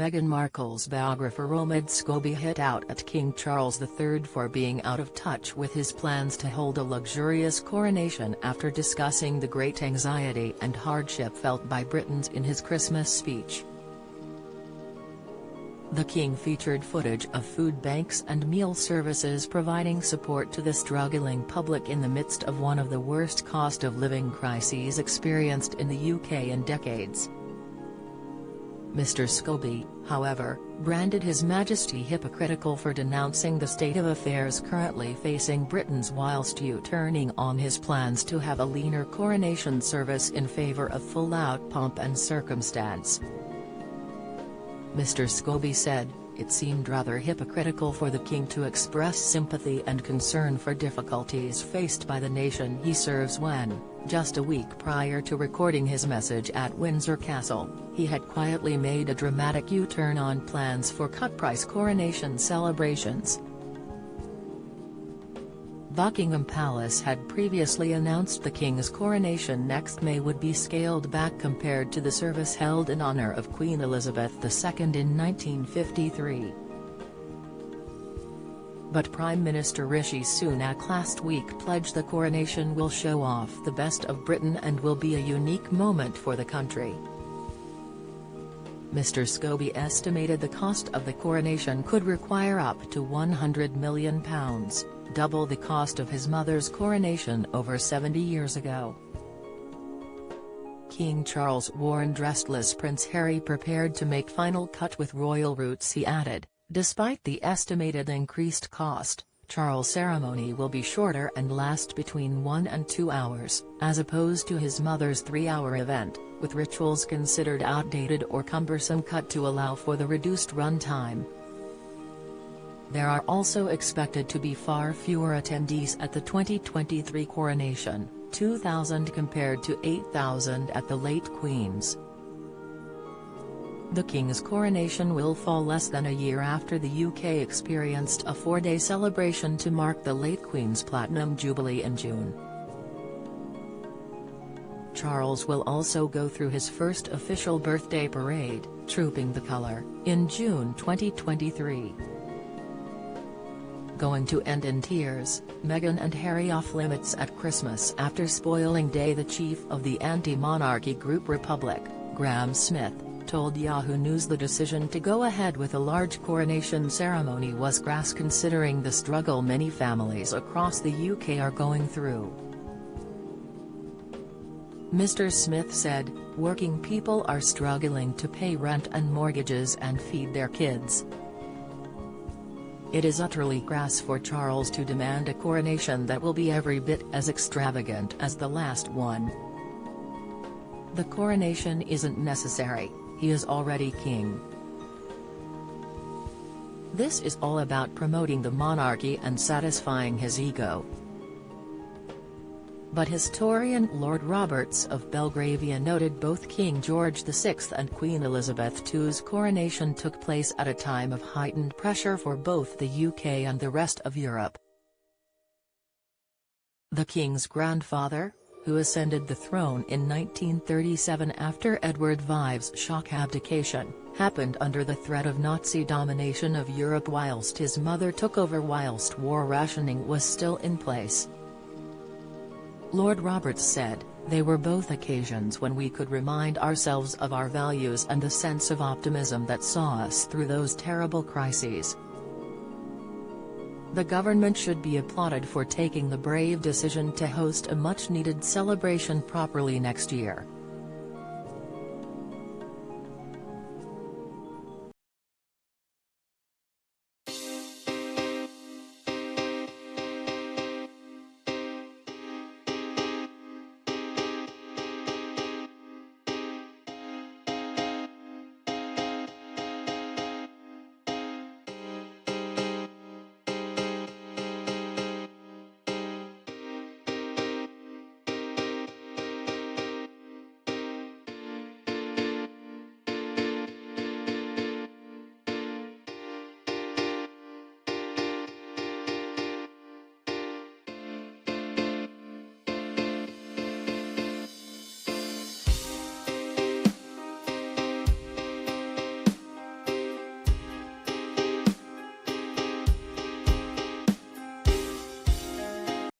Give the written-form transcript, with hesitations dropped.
Meghan Markle's biographer Scobie hit out at King Charles III for being out of touch with his plans to hold a luxurious coronation after discussing the great anxiety and hardship felt by Britons in his Christmas speech. The King featured footage of food banks and meal services providing support to the struggling public in the midst of one of the worst cost of living crises experienced in the UK in decades. Mr. Scobie, however, branded His Majesty hypocritical for denouncing the state of affairs currently facing Britons whilst U-turning on his plans to have a leaner coronation service in favour of full-out pomp and circumstance. Mr. Scobie said, "It seemed rather hypocritical for the King to express sympathy and concern for difficulties faced by the nation he serves when, just a week prior to recording his message at Windsor Castle, he had quietly made a dramatic U-turn on plans for cut-price coronation celebrations." Buckingham Palace had previously announced the King's coronation next May would be scaled back compared to the service held in honour of Queen Elizabeth II in 1953. But Prime Minister Rishi Sunak last week pledged the coronation will show off the best of Britain and will be a unique moment for the country. Mr. Scobie estimated the cost of the coronation could require up to £100 million, double the cost of his mother's coronation over 70 years ago. King Charles worn dressless Prince Harry prepared to make final cut with royal roots. He added, "Despite the estimated increased cost, Charles' ceremony will be shorter and last between 1 and 2 hours, as opposed to his mother's 3-hour event, with rituals considered outdated or cumbersome cut to allow for the reduced run time." There are also expected to be far fewer attendees at the 2023 coronation, 2,000 compared to 8,000 at the late Queen's. The King's coronation will fall less than a year after the UK experienced a 4-day celebration to mark the late Queen's Platinum Jubilee in June. Charles will also go through his first official birthday parade, Trooping the Colour, in June 2023. Going to end in tears, Meghan and Harry off limits at Christmas after spoiling day. The chief of the anti-monarchy group Republic, Graham Smith, told Yahoo News the decision to go ahead with a large coronation ceremony was crass considering the struggle many families across the UK are going through. Mr. Smith said, "Working people are struggling to pay rent and mortgages and feed their kids. It is utterly crass for Charles to demand a coronation that will be every bit as extravagant as the last one. The coronation isn't necessary, he is already king. This is all about promoting the monarchy and satisfying his ego." But historian Lord Roberts of Belgravia noted both King George VI and Queen Elizabeth II's coronation took place at a time of heightened pressure for both the UK and the rest of Europe. The King's grandfather, who ascended the throne in 1937 after Edward V's shock abdication, happened under the threat of Nazi domination of Europe whilst his mother took over whilst war rationing was still in place. Lord Roberts said, "They were both occasions when we could remind ourselves of our values and the sense of optimism that saw us through those terrible crises. The government should be applauded for taking the brave decision to host a much-needed celebration properly next year."